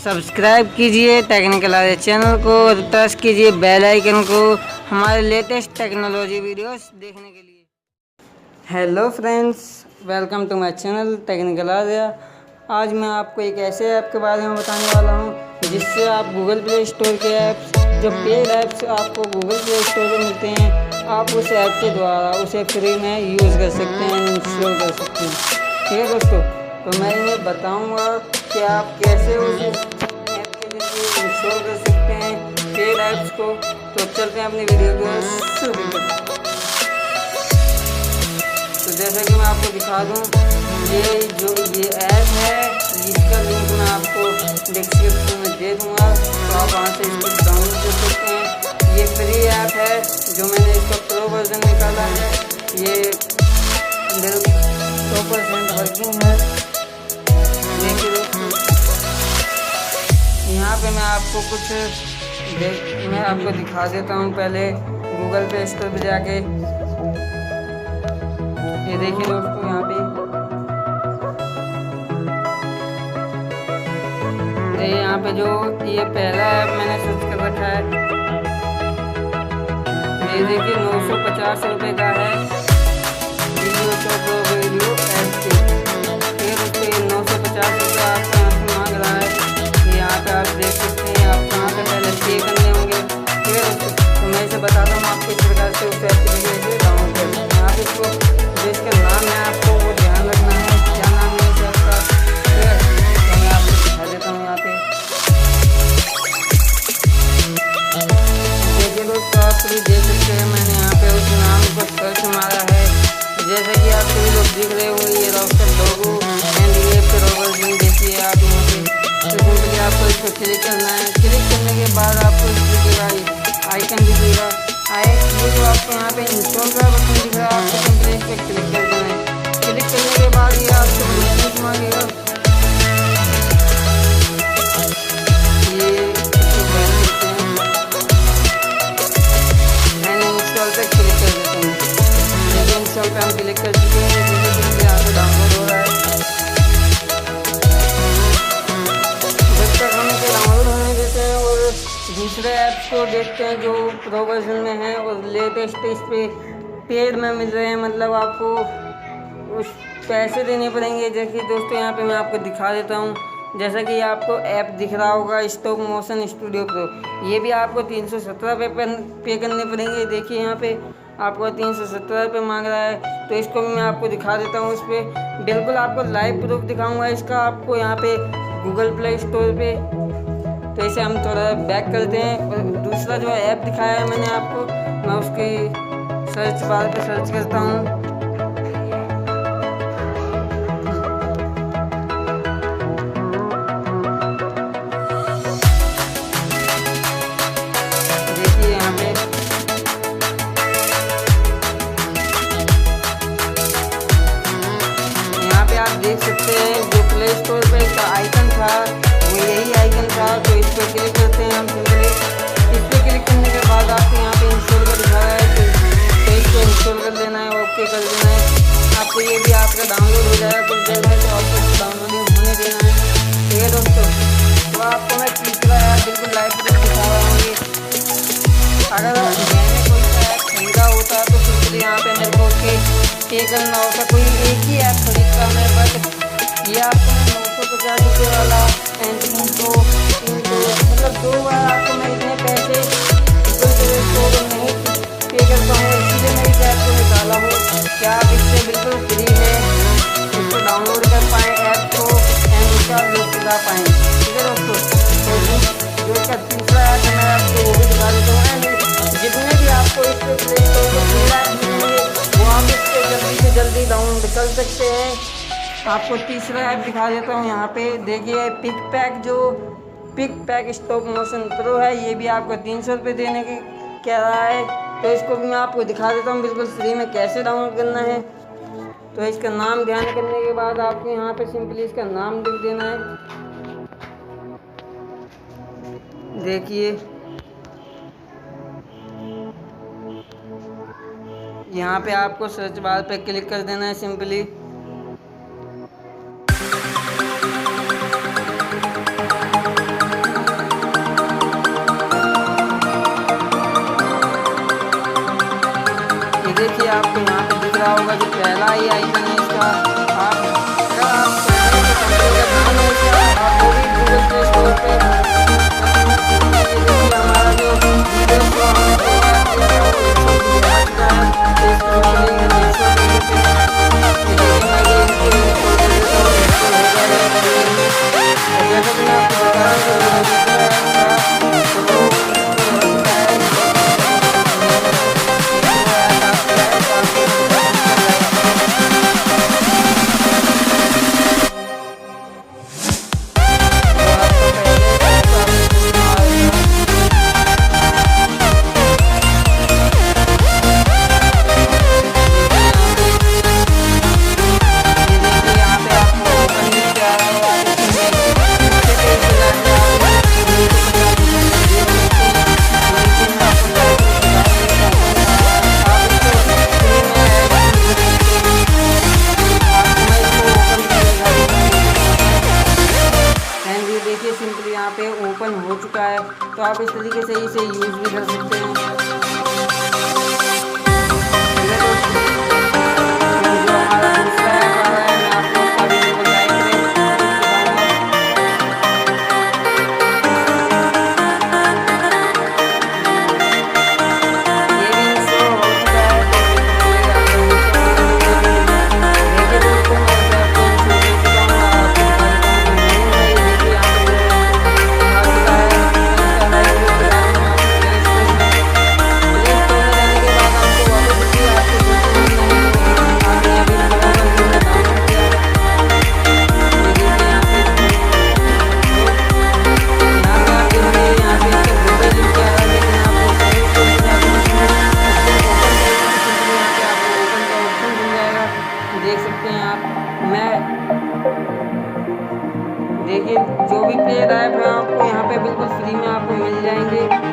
Subscribe कीजिए technical Arya channel को और प्रेस कीजिए बेल आइकन को हमारे लेटेस्ट टेक्नोलॉजी वीडियोस देखने के लिए। Hello friends, welcome to my channel technical Arya. आज मैं आपको एक ऐसे ऐप के बारे में बताने वाला हूं जिससे आप गूगल प्ले स्टोर के ऐप्स, जो पेड ऐप्स आपको गूगल प्ले स्टोर पर मिलते हैं, आप उस ऐप के द्वारा उसे फ्री में यूज़ कर सकते हैं, इंस्टॉल कर सकते हैं। ठीक है दोस्तों, तो मैं इन्हें बताऊंगा कि आप कैसे उस ऐप के लिए इंस्टॉल कर सकते हैं पेड ऐप्स को। तो चलते हैं अपनी वीडियो को शुरू करते हैं। तो जैसा कि मैं आपको दिखा दूं, ये ऐप है, इसका लिंक मैं आपको डिस्क्रिप्शन में दे दूंगा, तो आप वहाँ से इसको डाउनलोड कर सकते हैं। ये फ्री ऐप है, जो मैंने इसका प्रो वर्जन निकाला है। ये 100% वर्किंग है। देखिए दोस्तों, यहाँ पे मैं आपको दिखा देता हूँ। पहले गूगल प्ले स्टोर पे जाके ये देखिए दोस्तों, यहाँ पे जो ये पहला ऐप मैंने सर्च कर रखा है, ये देखिए 950 रुपये का है वीडियो ऐप के। फिर उसके 950 रुपये आपका यहाँ से मांग रहा है। यहाँ पे आप देख सकते हैं, आप कहाँ पे पहले पे करने होंगे। ठीक है दोस्तों, तो मैं इसे बताता हूँ आपको किस प्रकार से उस एप्लीकेशन से डाउनलोड करना है। यहाँ पे इसको जो इसका नाम है आपको वो ध्यान रखना है, क्या नाम है इस ऐप का। ठीक है, तो मैं आपको दिखा देता हूँ। यहाँ पे देखिए दोस्तों, आप सभी देख सकते हैं, मैंने यहाँ पे उस नाम को सर्च मारा है। जैसे कि आप सभी लोग देख रहे हो, ये रॉस्टर लोगो एंड ये प्रो वर्जन देखिए आप यहाँ पे। तो सिंपली आपको इसको क्लिक करना है। क्लिक करने के बाद आपको दिखेगा आइकन दिखेगा, ये जो आपको यहाँ पे इंस्टॉल का बटन दिख रहा है, आपको सिंपली इस पर क्लिक कर देना है। क्लिक करने के बाद ये आपको लिंक मांगेगा, ये इसको बैन करते हैं एंड इंस्टॉल पे क्लिक कर देते हैं। देखिए इंस्टॉल पे हम क्लिक कर चुके हैं। देखिए यहाँ पे डाउनलोड हो रहा है। जब तक हम इसे डाउनलोड होने देते हैं और दूसरे ऐप्स को देखते हैं जो प्रो वर्जन में है और लेटेस्ट इस पे पेड में मिल रहे हैं, मतलब आपको उस पैसे देने पड़ेंगे। जैसे दोस्तों यहाँ पे मैं आपको दिखा देता हूँ, जैसा कि आपको ऐप दिख रहा होगा स्टॉप मोशन स्टूडियो प्रो, ये भी आपको 317 रुपये पे करने पड़ेंगे। देखिए यहाँ पे आपको 317 रुपये मांग रहा है, तो इसको भी मैं आपको दिखा देता हूँ। इस पर बिल्कुल आपको लाइव प्रूफ दिखाऊँगा इसका आपको यहाँ पे गूगल प्ले स्टोर पे। तो इसे हम थोड़ा बैक करते हैं और दूसरा जो ऐप दिखाया है मैंने आपको, मैं उसकी सर्च बार पे सर्च करता हूँ। देखिए यहाँ पे आप देख सकते हैं, जो प्ले स्टोर पे इसका आइकन था वो यही आइकन था। तो इस पर क्लिक करते हैं हम। सिंपली इस पर क्लिक करने के बाद आपको यहाँ पे इंस्टॉल का दिखा रहा है, तो इसको इंस्टॉल कर लेना है, ओके कर देना है। आपको ये भी आपका डाउनलोड हो जाएगा कुछ देर में, तो आपको डाउनलोडिंग होने देना है। ठीक है दोस्तों, तो आपको मैं तीसरा ऐप बिल्कुल लाइव दिखा रहा हूँ। अगर मैंने कोई सा ऐप खरीदा होता तो सिंपली यहाँ पे मेरे को उसके पे करना होता। कोई एक ही ऐप खरीदता मैं, बट ये आपको मैं 950 रुपये वाला एंड 300 मतलब 2 बार आपको मैं इतने पैसे तो नहीं पे करता हूँ, इसीलिए मैं इस ऐप को निकाला हूँ कि आप इससे बिल्कुल फ्री में इसको डाउनलोड कर पाएँ ऐप को एंड उसका लुत्फ उठा पाएँ। ठीक है दोस्तों, तो जो इसका तीसरा ऐप है मैं आपको वो भी दिखा देता हूँ। एंड जितने भी आपको इस पर प्ले स्टोर पर फ्री ऐप मिलेंगे वो आप इससे जल्दी से जल्दी डाउनलोड कर सकते हैं। आपको तीसरा ऐप दिखा देता हूँ। यहाँ पे देखिए PicPac stop motion pro है, ये भी आपको 300 रुपये देने की कह रहा है। तो इसको भी मैं आपको दिखा देता हूँ बिल्कुल फ्री में कैसे डाउनलोड करना है। तो इसका नाम ध्यान करने के बाद आपको यहाँ पे सिंपली इसका नाम लिख देना है। देखिए यहाँ पे आपको सर्च बार पे क्लिक कर देना है सिंपली। ये देखिए आपको यहाँ पे दिख रहा होगा जो पहला ही आइकन है इसका। आप अगर आप चाहें तो कंपनी का नाम है इसका, आप वो भी गूगल प्ले स्टोर पे ये देखिए हमारा जो वीडियो को हमने तैयार किया था वो इंस्टॉल हो चुका है। तो इसको चलेंगे इंस्टॉल कर देते हैं। ये देखिए मैं ये इसको इंस्टॉल कर देता हूँ, इंस्टॉल हो जाएगा। और जैसा कि मैं आपको बता रहा हूँ जो दिख रहा है सिंपली यहाँ पे ओपन हो चुका है। तो आप इस तरीके से इसे यूज़ भी कर सकते हैं। जो हमारा दूसरा ऐप आ रहा है मैं आपको उसका भी बिल्कुल डायरेक्ट दिखाऊंगा। ये भी इंस्टॉल हो चुका है। देखिए दोस्तों मैं इसे आपको इंस्टॉल कर चुका हूँ। देख सकते हैं आप। मैं देखिए जो भी पेड ऐप है आपको यहाँ पे बिल्कुल फ्री में आपको मिल जाएंगे।